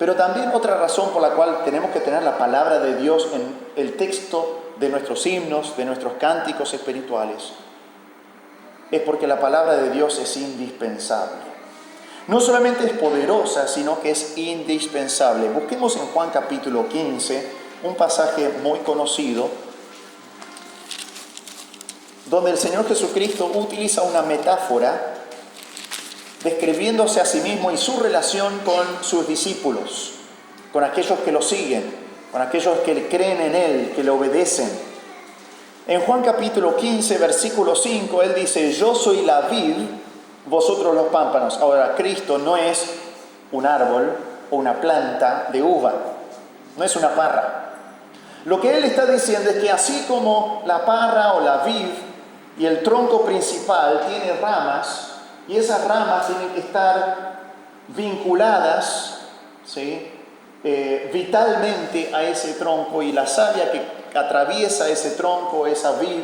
Pero también otra razón por la cual tenemos que tener la palabra de Dios en el texto de nuestros himnos, de nuestros cánticos espirituales, es porque la palabra de Dios es indispensable. No solamente es poderosa, sino que es indispensable. Busquemos en Juan capítulo 15, un pasaje muy conocido, donde el Señor Jesucristo utiliza una metáfora describiéndose a sí mismo y su relación con sus discípulos, con aquellos que lo siguen, con aquellos que le creen en Él, que le obedecen. En Juan capítulo 15, versículo 5, Él dice: yo soy la vid, vosotros los pámpanos. Ahora, Cristo no es un árbol o una planta de uva, no es una parra. Lo que Él está diciendo es que así como la parra o la vid y el tronco principal tiene ramas, y esas ramas tienen que estar vinculadas, ¿sí?, vitalmente a ese tronco, y la savia que atraviesa ese tronco, esa vid,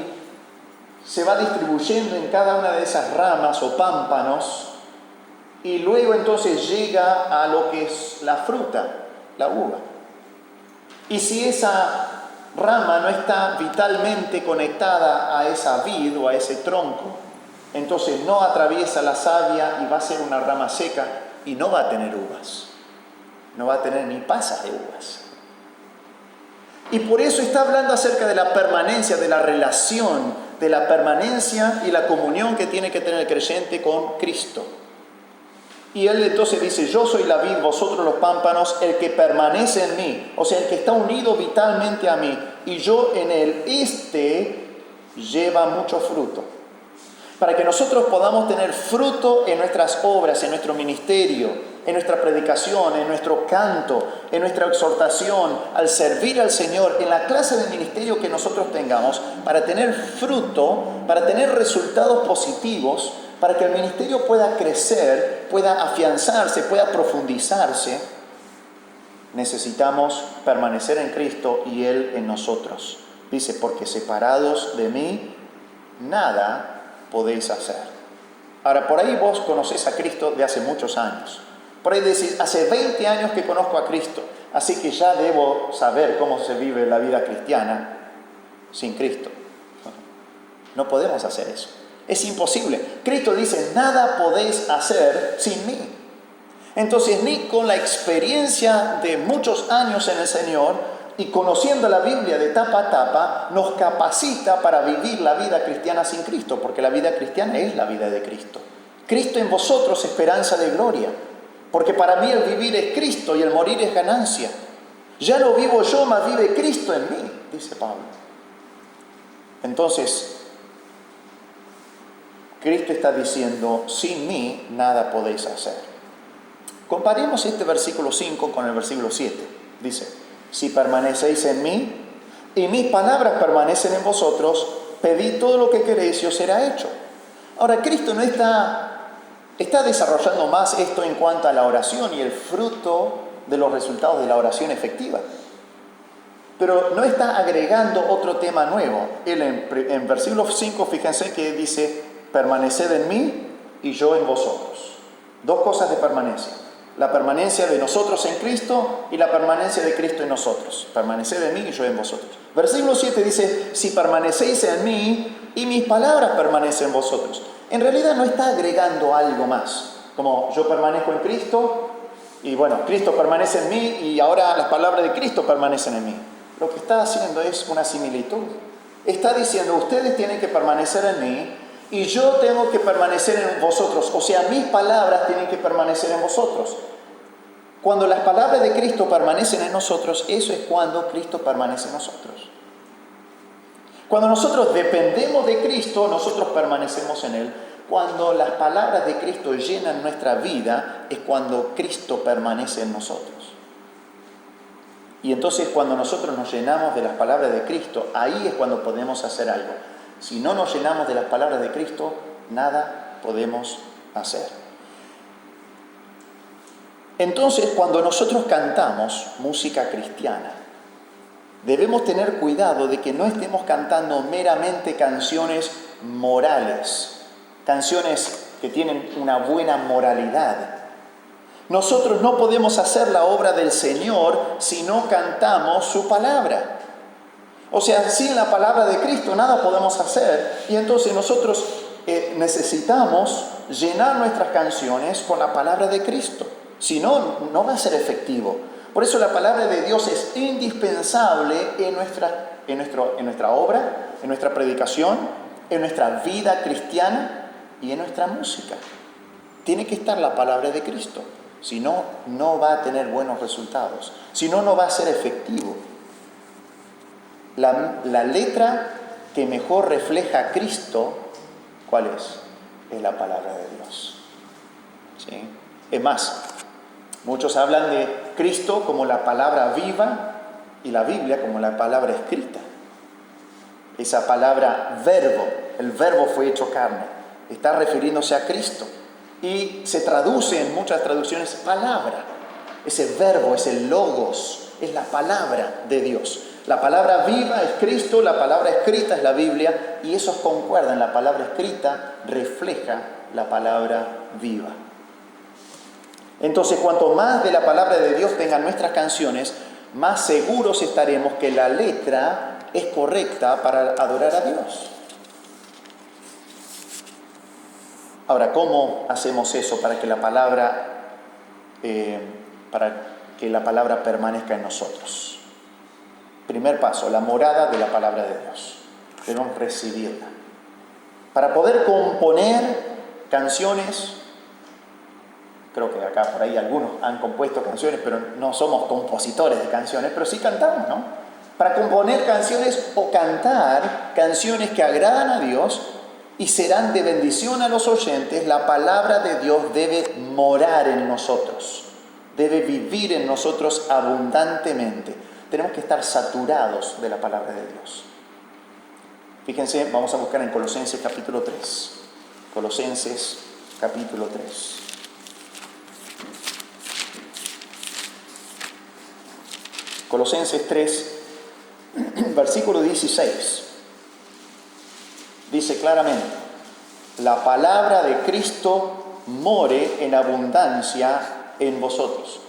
se va distribuyendo en cada una de esas ramas o pámpanos, y luego entonces llega a lo que es la fruta, la uva. Y si esa rama no está vitalmente conectada a esa vid o a ese tronco, entonces no atraviesa la savia y va a ser una rama seca y no va a tener uvas. No va a tener ni pasas de uvas. Y por eso está hablando acerca de la permanencia, de la relación, de la permanencia y la comunión que tiene que tener el creyente con Cristo. Y Él entonces dice: yo soy la vid, vosotros los pámpanos, el que permanece en mí, o sea, el que está unido vitalmente a mí, y yo en él, este lleva mucho fruto. Para que nosotros podamos tener fruto en nuestras obras, en nuestro ministerio, en nuestra predicación, en nuestro canto, en nuestra exhortación, al servir al Señor, en la clase de ministerio que nosotros tengamos, para tener fruto, para tener resultados positivos, para que el ministerio pueda crecer, pueda afianzarse, pueda profundizarse, necesitamos permanecer en Cristo y Él en nosotros. Dice: porque separados de mí, nada podéis hacer. Ahora, por ahí vos conocés a Cristo de hace muchos años. Por ahí decís: hace 20 años que conozco a Cristo, así que ya debo saber cómo se vive la vida cristiana sin Cristo. No podemos hacer eso. Es imposible. Cristo dice: nada podéis hacer sin mí. Entonces, ni con la experiencia de muchos años en el Señor y conociendo la Biblia de tapa a tapa, nos capacita para vivir la vida cristiana sin Cristo, porque la vida cristiana es la vida de Cristo. Cristo en vosotros, esperanza de gloria. Porque para mí el vivir es Cristo y el morir es ganancia. Ya no vivo yo, mas vive Cristo en mí, dice Pablo. Entonces, Cristo está diciendo: sin mí nada podéis hacer. Comparemos este versículo 5 con el versículo 7. Dice: si permanecéis en mí y mis palabras permanecen en vosotros, pedid todo lo que queréis y os será hecho. Ahora, Cristo no está desarrollando más esto en cuanto a la oración y el fruto de los resultados de la oración efectiva. Pero no está agregando otro tema nuevo. Él en versículo 5, fíjense que dice: permaneced en mí y yo en vosotros. Dos cosas de permanencia: la permanencia de nosotros en Cristo y la permanencia de Cristo en nosotros. Permaneced en mí y yo en vosotros. Versículo 7 dice: si permanecéis en mí y mis palabras permanecen en vosotros. En realidad no está agregando algo más, como yo permanezco en Cristo y bueno, Cristo permanece en mí y ahora las palabras de Cristo permanecen en mí. Lo que está haciendo es una similitud. Está diciendo: ustedes tienen que permanecer en mí y yo tengo que permanecer en vosotros. O sea, mis palabras tienen que permanecer en vosotros. Cuando las palabras de Cristo permanecen en nosotros, eso es cuando Cristo permanece en nosotros. Cuando nosotros dependemos de Cristo, nosotros permanecemos en Él. Cuando las palabras de Cristo llenan nuestra vida, es cuando Cristo permanece en nosotros. Y entonces, cuando nosotros nos llenamos de las palabras de Cristo, ahí es cuando podemos hacer algo. Si no nos llenamos de las palabras de Cristo, nada podemos hacer. Entonces, cuando nosotros cantamos música cristiana, debemos tener cuidado de que no estemos cantando meramente canciones morales, canciones que tienen una buena moralidad, Nosotros no podemos hacer la obra del Señor si no cantamos su palabra. O sea, sin la palabra de Cristo nada podemos hacer. Y entonces nosotros necesitamos llenar nuestras canciones con la palabra de Cristo. Si no, no va a ser efectivo. Por eso la palabra de Dios es indispensable en nuestra obra, en nuestra predicación, en nuestra vida cristiana y en nuestra música. Tiene que estar la palabra de Cristo. Si no, no va a tener buenos resultados. Si no, no va a ser efectivo. La letra que mejor refleja a Cristo, ¿cuál es? Es la palabra de Dios. ¿Sí? Es más, muchos hablan de Cristo como la palabra viva y la Biblia como la palabra escrita. Esa palabra verbo, el verbo fue hecho carne, está refiriéndose a Cristo. Y se traduce en muchas traducciones palabra. Ese verbo, ese logos, es la palabra de Dios. La palabra viva es Cristo, la palabra escrita es la Biblia, y esos concuerdan. La palabra escrita refleja la palabra viva. Entonces, cuanto más de la palabra de Dios tengan nuestras canciones, más seguros estaremos que la letra es correcta para adorar a Dios. Ahora, ¿cómo hacemos eso para que la palabra permanezca en nosotros? Primer paso, la morada de la palabra de Dios. Debemos recibirla. Para poder componer canciones, creo que acá por ahí algunos han compuesto canciones, pero no somos compositores de canciones, pero sí cantamos, ¿no? Para componer canciones o cantar canciones que agradan a Dios y serán de bendición a los oyentes, la palabra de Dios debe morar en nosotros, debe vivir en nosotros abundantemente. Tenemos que estar saturados de la palabra de Dios. Fíjense, vamos a buscar en Colosenses capítulo 3. Colosenses capítulo 3. Colosenses 3, versículo 16. Dice claramente: la palabra de Cristo more en abundancia en vosotros.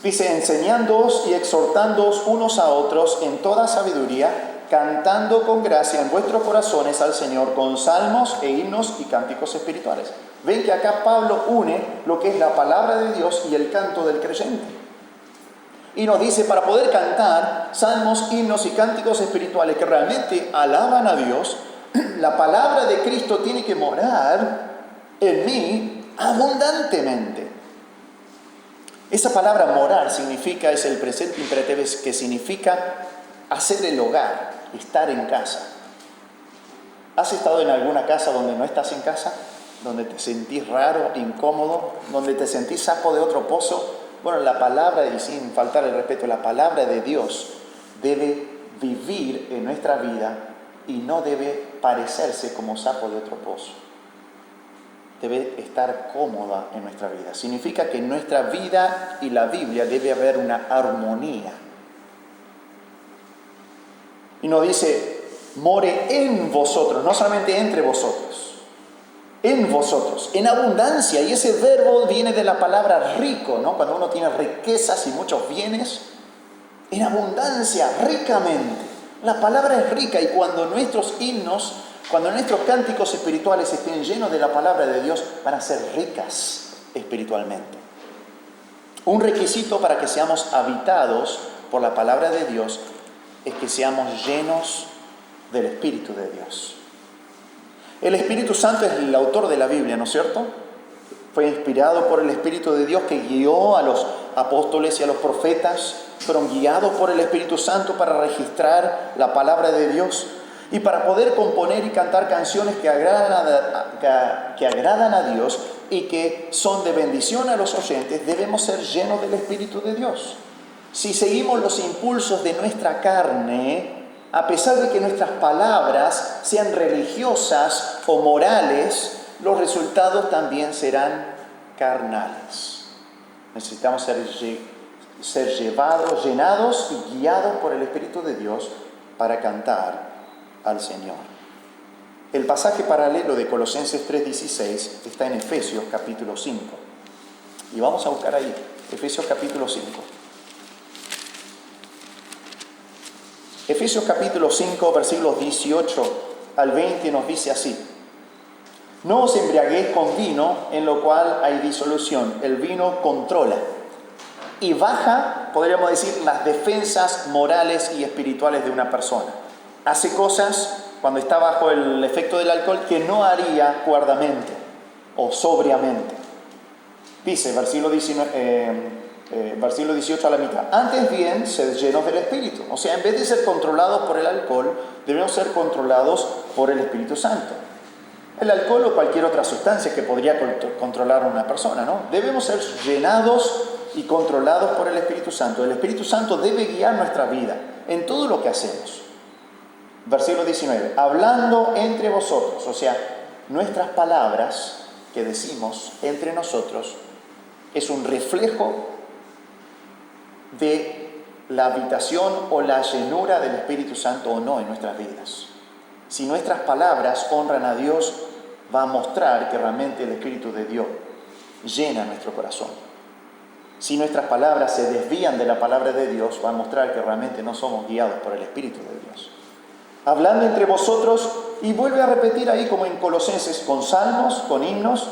Dice, enseñándoos y exhortándoos unos a otros en toda sabiduría, cantando con gracia en vuestros corazones al Señor con salmos e himnos y cánticos espirituales. Ven que acá Pablo une lo que es la palabra de Dios y el canto del creyente. Y nos dice, para poder cantar salmos, himnos y cánticos espirituales que realmente alaban a Dios, la palabra de Cristo tiene que morar en mí abundantemente. Esa palabra morar significa, es el presente imperativo que significa hacer el hogar, estar en casa. ¿Has estado en alguna casa donde no estás en casa? ¿Donde te sentís raro, incómodo? ¿Donde te sentís saco de otro pozo? Bueno, la palabra, y sin faltar el respeto, la palabra de Dios debe vivir en nuestra vida y no debe parecerse como sapo de otro pozo. Debe estar cómoda en nuestra vida. Significa que en nuestra vida y la Biblia debe haber una armonía. Y nos dice, more en vosotros, no solamente entre vosotros, en vosotros, en abundancia. Y ese verbo viene de la palabra rico, ¿no? Cuando uno tiene riquezas y muchos bienes, en abundancia, ricamente. La palabra es rica, y cuando nuestros himnos, cuando nuestros cánticos espirituales estén llenos de la palabra de Dios, van a ser ricas espiritualmente. Un requisito para que seamos habitados por la palabra de Dios es que seamos llenos del Espíritu de Dios. El Espíritu Santo es el autor de la Biblia, ¿no es cierto? Fue inspirado por el Espíritu de Dios que guió a los apóstoles y a los profetas. Fueron guiados por el Espíritu Santo para registrar la palabra de Dios y para poder componer y cantar canciones que agradan a Dios y que son de bendición a los oyentes. Debemos ser llenos del Espíritu de Dios. Si seguimos los impulsos de nuestra carne, a pesar de que nuestras palabras sean religiosas o morales, los resultados también serán carnales. Necesitamos ser llevados, llenados y guiados por el Espíritu de Dios para cantar al Señor. El pasaje paralelo de Colosenses 3:16 está en Efesios capítulo 5. Y vamos a buscar ahí, Efesios capítulo 5. Efesios capítulo 5, versículos 18 al 20 nos dice así: no os embriaguéis con vino, en lo cual hay disolución. El vino controla y baja, podríamos decir, las defensas morales y espirituales de una persona. Hace cosas cuando está bajo el efecto del alcohol que no haría cuerdamente o sobriamente. Dice, versículo 18 a la mitad: antes bien, sed llenos del Espíritu. O sea, en vez de ser controlados por el alcohol, debemos ser controlados por el Espíritu Santo. El alcohol o cualquier otra sustancia que podría controlar a una persona, ¿no? Debemos ser llenados y controlados por el Espíritu Santo. El Espíritu Santo debe guiar nuestra vida en todo lo que hacemos. Versículo 19: hablando entre vosotros, o sea, nuestras palabras que decimos entre nosotros es un reflejo de la habitación o la llenura del Espíritu Santo o no en nuestras vidas. Si nuestras palabras honran a Dios, va a mostrar que realmente el Espíritu de Dios llena nuestro corazón. Si nuestras palabras se desvían de la palabra de Dios, va a mostrar que realmente no somos guiados por el Espíritu de Dios. Hablando entre vosotros, y vuelve a repetir ahí como en Colosenses, con salmos, con himnos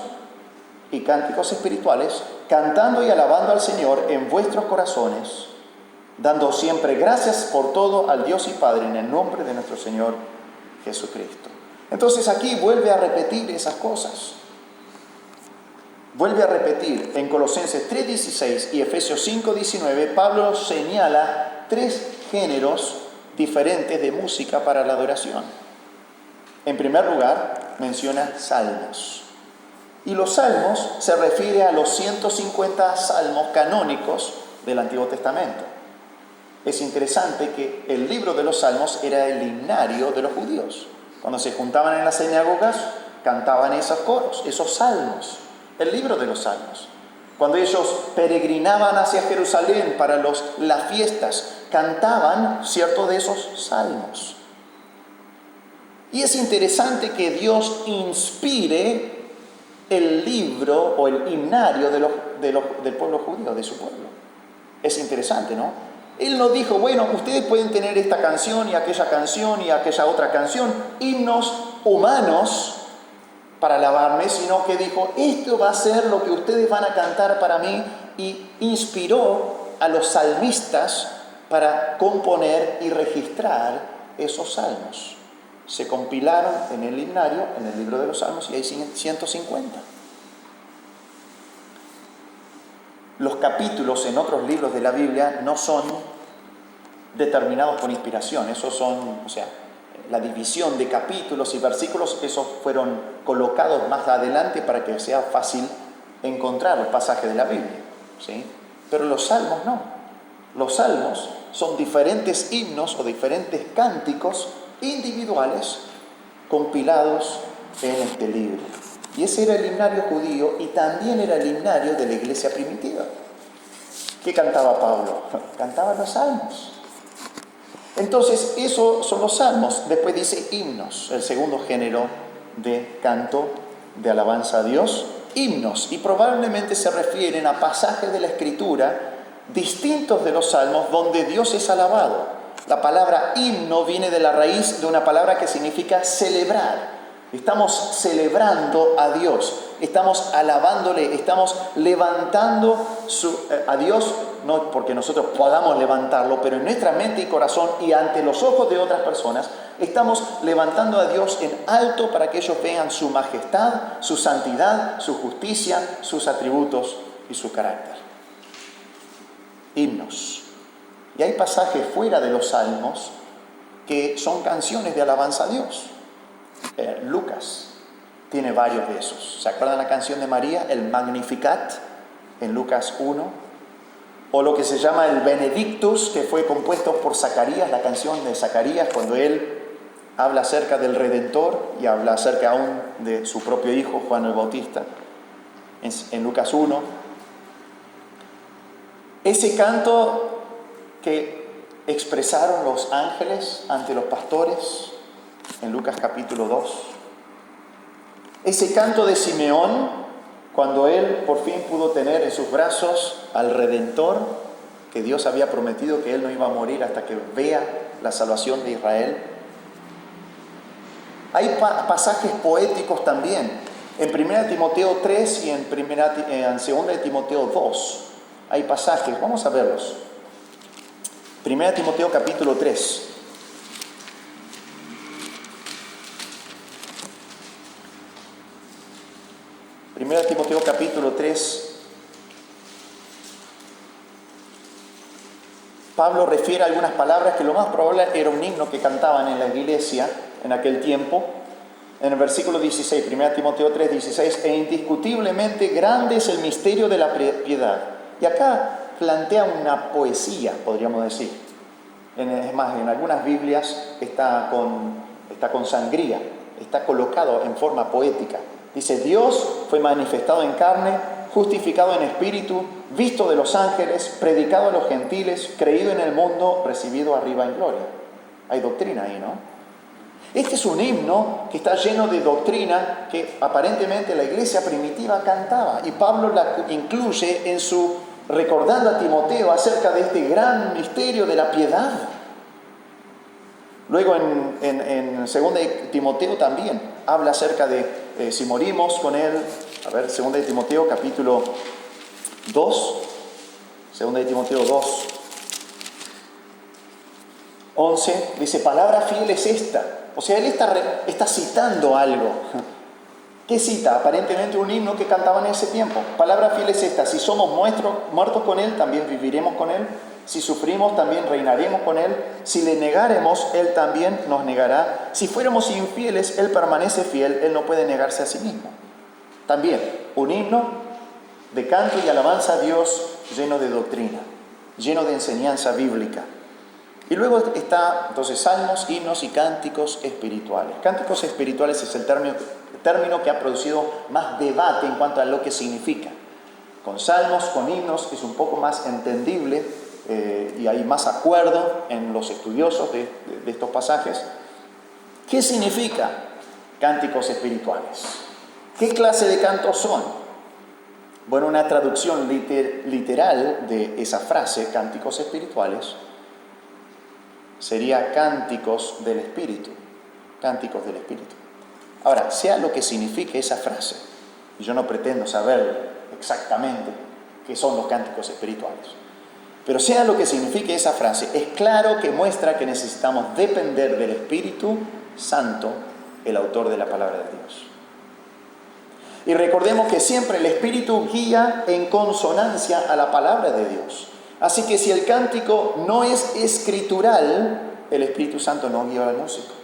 y cánticos espirituales, cantando y alabando al Señor en vuestros corazones, dando siempre gracias por todo al Dios y Padre en el nombre de nuestro Señor Jesucristo. Entonces aquí vuelve a repetir esas cosas. Vuelve a repetir en Colosenses 3:16 y Efesios 5:19, Pablo señala 3 géneros diferentes de música para la adoración. En primer lugar, menciona salmos. Y los salmos se refiere a los 150 salmos canónicos del Antiguo Testamento. Es interesante que el libro de los salmos era el himnario de los judíos. Cuando se juntaban en las sinagogas, cantaban esos coros, esos salmos, el libro de los salmos. Cuando ellos peregrinaban hacia Jerusalén para las fiestas, cantaban ciertos de esos salmos. Y es interesante que Dios inspire el libro o el himnario del pueblo judío, de su pueblo. Es interesante, ¿no? Él no dijo, bueno, ustedes pueden tener esta canción y aquella otra canción, himnos humanos para alabarme, sino que dijo, esto va a ser lo que ustedes van a cantar para mí, y inspiró a los salmistas para componer y registrar esos salmos. Se compilaron en el himnario, en el libro de los salmos, y hay 150. Los capítulos en otros libros de la Biblia no son determinados por inspiración, esos son, o sea, la división de capítulos y versículos, esos fueron colocados más adelante para que sea fácil encontrar el pasaje de la Biblia, ¿sí? Pero los salmos no. Los salmos son diferentes himnos o diferentes cánticos individuales compilados en este libro. Y ese era el himnario judío y también era el himnario de la iglesia primitiva. ¿Qué cantaba Pablo? Cantaba los salmos. Entonces, esos son los salmos. Después dice himnos, el segundo género de canto de alabanza a Dios. Himnos, y probablemente se refieren a pasajes de la Escritura distintos de los salmos donde Dios es alabado. La palabra himno viene de la raíz de una palabra que significa celebrar. Estamos celebrando a Dios, estamos alabándole, estamos levantando a Dios, no porque nosotros podamos levantarlo, pero en nuestra mente y corazón y ante los ojos de otras personas, estamos levantando a Dios en alto para que ellos vean su majestad, su santidad, su justicia, sus atributos y su carácter. Himnos. Y hay pasajes fuera de los salmos que son canciones de alabanza a Dios. Lucas tiene varios de esos. ¿Se acuerdan la canción de María? El Magnificat en Lucas 1. O lo que se llama el Benedictus, que fue compuesto por Zacarías, la canción de Zacarías, cuando él habla acerca del Redentor y habla acerca aún de su propio hijo, Juan el Bautista, en Lucas 1. Ese canto que expresaron los ángeles ante los pastores en Lucas capítulo 2. Ese canto de Simeón cuando él por fin pudo tener en sus brazos al Redentor, que Dios había prometido que él no iba a morir hasta que vea la salvación de Israel. Hay pasajes poéticos también. En 1 Timoteo 3 y en 2 Timoteo 2 hay pasajes. Vamos a verlos. 1 Timoteo capítulo 3. Primera Timoteo capítulo 3. Pablo refiere a algunas palabras que lo más probable era un himno que cantaban en la iglesia en aquel tiempo. En el versículo 16, 1 Timoteo 3, 16, e indiscutiblemente grande es el misterio de la piedad. Y acá plantea una poesía, podríamos decir. Es más, en algunas Biblias está con sangría, está colocado en forma poética. Dice, Dios fue manifestado en carne, justificado en espíritu, visto de los ángeles, predicado a los gentiles, creído en el mundo, recibido arriba en gloria. Hay doctrina ahí, ¿no? Este es un himno que está lleno de doctrina que aparentemente la iglesia primitiva cantaba. Y Pablo la incluye en su recordando a Timoteo acerca de este gran misterio de la piedad. Luego en 2 Timoteo también habla acerca de si morimos con él. A ver, 2 Timoteo capítulo 2. 2 Timoteo 2. 11 dice, palabra fiel es esta. O sea, él está citando algo. ¿Qué cita? Aparentemente un himno que cantaban en ese tiempo. Palabra fiel es esta. Si somos muertos con él, también viviremos con él. Si sufrimos, también reinaremos con él. Si le negáremos, él también nos negará. Si fuéramos infieles, él permanece fiel. Él no puede negarse a sí mismo. También un himno de canto y alabanza a Dios lleno de doctrina, lleno de enseñanza bíblica. Y luego está entonces salmos, himnos y cánticos espirituales. Cánticos espirituales es el término que ha producido más debate en cuanto a lo que significa. Con salmos, con himnos es un poco más entendible y hay más acuerdo en los estudiosos de estos pasajes. ¿Qué significa cánticos espirituales? ¿Qué clase de cantos son? Bueno, una traducción literal de esa frase, cánticos espirituales, sería cánticos del Espíritu. Cánticos del Espíritu. Ahora, sea lo que signifique esa frase, y yo no pretendo saber exactamente qué son los cánticos espirituales, pero sea lo que signifique esa frase, es claro que muestra que necesitamos depender del Espíritu Santo, el autor de la palabra de Dios. Y recordemos que siempre el Espíritu guía en consonancia a la palabra de Dios. Así que si el cántico no es escritural, el Espíritu Santo no guía al músico.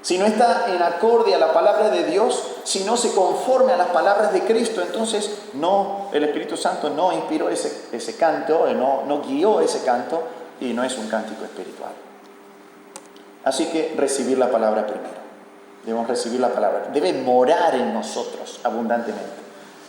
Si no está en acorde a la palabra de Dios, si no se conforme a las palabras de Cristo, entonces el Espíritu Santo no inspiró ese canto, no guió ese canto y no es un cántico espiritual. Así que recibir la palabra primero. Debemos recibir la palabra. Debe morar en nosotros abundantemente.